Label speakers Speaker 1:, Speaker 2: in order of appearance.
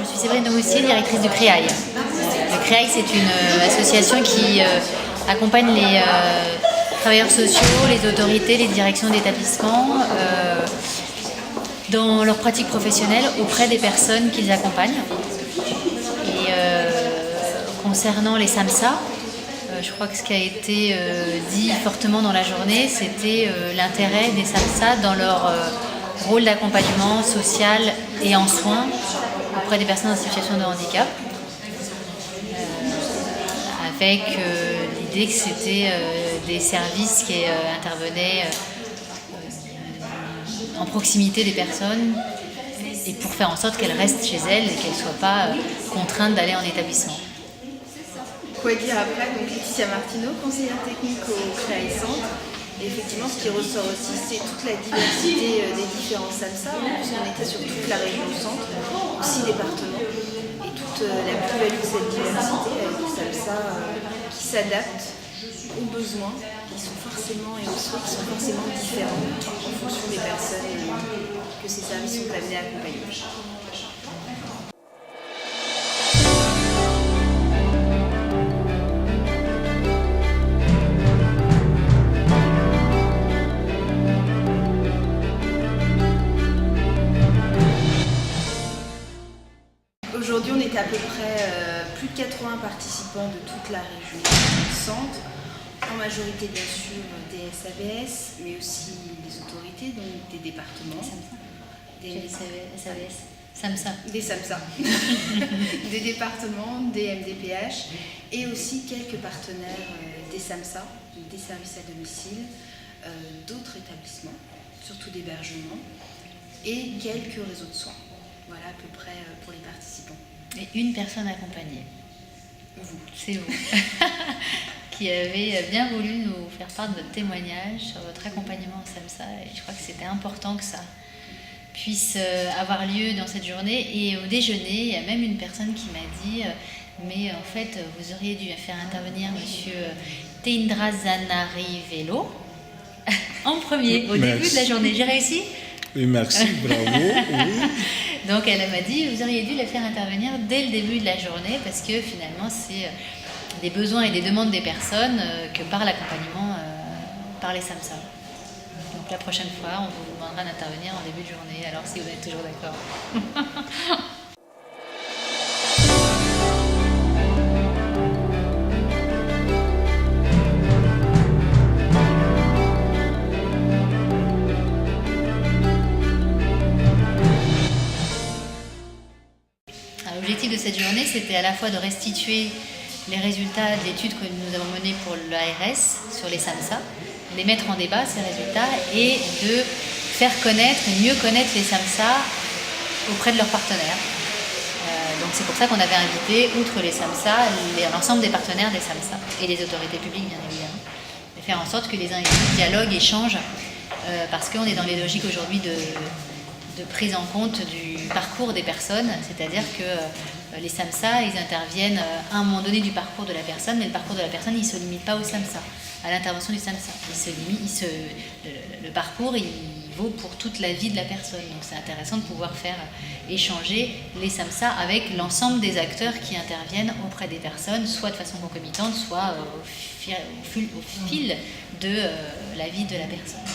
Speaker 1: Je suis Séverine Domoussier, directrice du CREAI. Le CREAI, c'est une association qui accompagne les travailleurs sociaux, les autorités, les directions d'établissements dans leur pratique professionnelle auprès des personnes qu'ils accompagnent. Et concernant les SAMSA, je crois que ce qui a été dit fortement dans la journée, c'était l'intérêt des SAMSA dans leur rôle d'accompagnement social et en soins auprès des personnes en situation de handicap, avec l'idée que c'était des services qui intervenaient en proximité des personnes et pour faire en sorte qu'elles restent chez elles et qu'elles ne soient pas contraintes d'aller en établissement.
Speaker 2: Quoi dire après, donc Laetitia Martineau, conseillère technique au CREAI Centre. Et effectivement, ce qui ressort aussi, c'est toute la diversité des différents SAMSA, puisqu'on était sur toute la région centre, 6 départements, et toute la plus-value de cette diversité avec des SAMSA qui s'adaptent aux besoins, qui sont forcément et aux souhaits qui sont forcément différents en fonction des personnes que ces services sont amenés à accompagner. Aujourd'hui, on est à peu près plus de 80 participants de toute la région centre, en majorité bien sûr des SAVS, mais aussi des autorités, donc des départements.
Speaker 1: Des SAVS. SAMSA.
Speaker 2: Des SAMSA, des départements, des MDPH, et aussi quelques partenaires des SAMSA, des services à domicile, d'autres établissements, surtout d'hébergement, et quelques réseaux de soins. Voilà à peu près pour les participants.
Speaker 1: Et une personne accompagnée.
Speaker 2: Vous.
Speaker 1: C'est vous. Qui avez bien voulu nous faire part de votre témoignage sur votre accompagnement en SAMSA. Et je crois que c'était important que ça puisse avoir lieu dans cette journée. Et au déjeuner, il y a même une personne qui m'a dit mais en fait, vous auriez dû faire intervenir monsieur Teindrazanari Velo en premier, au début de la journée. J'ai réussi ?
Speaker 3: Oui, merci, bravo. Oui.
Speaker 1: Donc elle m'a dit, vous auriez dû les faire intervenir dès le début de la journée parce que finalement c'est des besoins et des demandes des personnes que par l'accompagnement par les SAMSA. Donc la prochaine fois, on vous demandera d'intervenir en début de journée, alors si vous êtes toujours d'accord. L'objectif de cette journée, c'était à la fois de restituer les résultats d'études que nous avons menées pour l'ARS sur les SAMSA, les mettre en débat, ces résultats, et de faire connaître et mieux connaître les SAMSA auprès de leurs partenaires. Donc c'est pour ça qu'on avait invité, outre les SAMSA, l'ensemble des partenaires des SAMSA et les autorités publiques, bien évidemment, et faire en sorte que les uns et les autres dialoguent, échangent, parce qu'on est dans les logiques aujourd'hui de prise en compte du parcours des personnes, c'est-à-dire que les SAMSA, ils interviennent à un moment donné du parcours de la personne, mais le parcours de la personne, il ne se limite pas au SAMSA, à l'intervention du SAMSA. Le parcours, il vaut pour toute la vie de la personne. Donc c'est intéressant de pouvoir faire échanger les SAMSA avec l'ensemble des acteurs qui interviennent auprès des personnes, soit de façon concomitante, soit au fil de la vie de la personne.